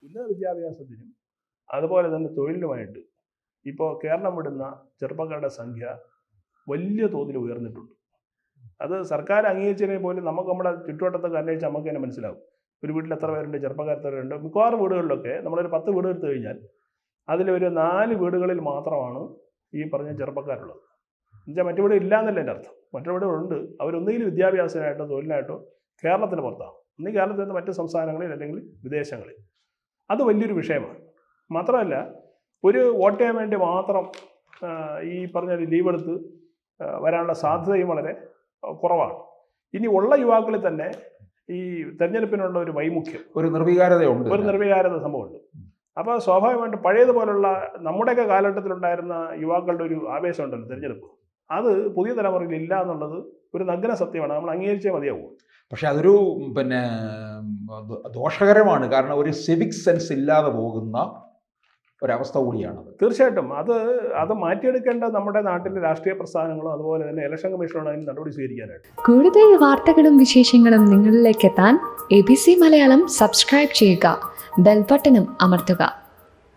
ഉന്നത വിദ്യാഭ്യാസത്തിനും അതുപോലെ തന്നെ തൊഴിലുമായിട്ട് ഇപ്പോൾ കേരളം വിടുന്ന ചെറുപ്പക്കാരുടെ സംഖ്യ വലിയ തോതിൽ ഉയർന്നിട്ടുണ്ട്. അത് സർക്കാർ അംഗീകരിച്ചതിനെ പോലും നമുക്ക് നമ്മുടെ ചുറ്റുവട്ടത്തൊക്കെ അന്വേഷിച്ച് നമുക്ക് തന്നെ മനസ്സിലാവും. ഒരു വീട്ടിൽ എത്ര പേരുണ്ട്, ചെറുപ്പക്കാർ എത്ര പേരുണ്ട്. മിക്കവാറും വീടുകളിലൊക്കെ നമ്മളൊരു 10 വീട് എടുത്തു കഴിഞ്ഞാൽ അതിലൊരു 4 വീടുകളിൽ മാത്രമാണ് ഈ പറഞ്ഞ ചെറുപ്പക്കാരുള്ളത്. എന്നുവെച്ചാൽ മറ്റു വീട് ഇല്ല എന്നല്ല എൻ്റെ അർത്ഥം. മറ്റു വീടുകളുണ്ട്. അവരൊന്നുകിൽ വിദ്യാഭ്യാസമായിട്ടോ തൊഴിലിനായിട്ടോ കേരളത്തിന് പുറത്താണ്, ഒന്നുകിൽ കേരളത്തിൽ നിന്ന് മറ്റ് സംസ്ഥാനങ്ങളിൽ അല്ലെങ്കിൽ വിദേശങ്ങളിൽ. അത് വലിയൊരു വിഷയമാണ്. മാത്രമല്ല, ഒരു വോട്ട് ചെയ്യാൻ വേണ്ടി മാത്രം ഈ പറഞ്ഞ ലീവ് എടുത്ത് വരാനുള്ള സാധ്യതയും വളരെ കുറവാണ്. ഇനി ഉള്ള യുവാക്കളിൽ തന്നെ ഈ തെരഞ്ഞെടുപ്പിനുള്ള ഒരു വൈമുഖ്യം, ഒരു നിർവികാരത സംഭവമുണ്ട്. അപ്പോൾ സ്വാഭാവികമായിട്ട് പഴയതുപോലുള്ള നമ്മുടെയൊക്കെ കാലഘട്ടത്തിലുണ്ടായിരുന്ന യുവാക്കളുടെ ഒരു ആവേശം ഉണ്ടല്ലോ തെരഞ്ഞെടുപ്പ്, അത് പുതിയ തലമുറയിൽ ഇല്ല എന്നുള്ളത് ഒരു നഗ്ന സത്യമാണ്. നമ്മൾ അംഗീകരിച്ചേ മതിയാവും. പക്ഷെ അതൊരു ദോഷകരമാണ്. കാരണം ഒരു സിവിക് സെൻസ് ഇല്ലാതെ പോകുന്ന ഒരവസ്ഥ കൂടിയാണ്. തീർച്ചയായിട്ടും അത് മാറ്റിയെടുക്കേണ്ട നമ്മുടെ നാട്ടിലെ രാഷ്ട്രീയ പ്രസ്ഥാനങ്ങളും അതുപോലെ തന്നെ ഇലക്ഷൻ കമ്മീഷനാണ് അതിന് നടപടി സ്വീകരിക്കാനായിട്ട്. കൂടുതൽ വാർത്തകളും വിശേഷങ്ങളും നിങ്ങളിലേക്ക് എത്താൻ ABC മലയാളം സബ്സ്ക്രൈബ് ചെയ്യുക, ബെൽ ബട്ടണും അമർത്തുക.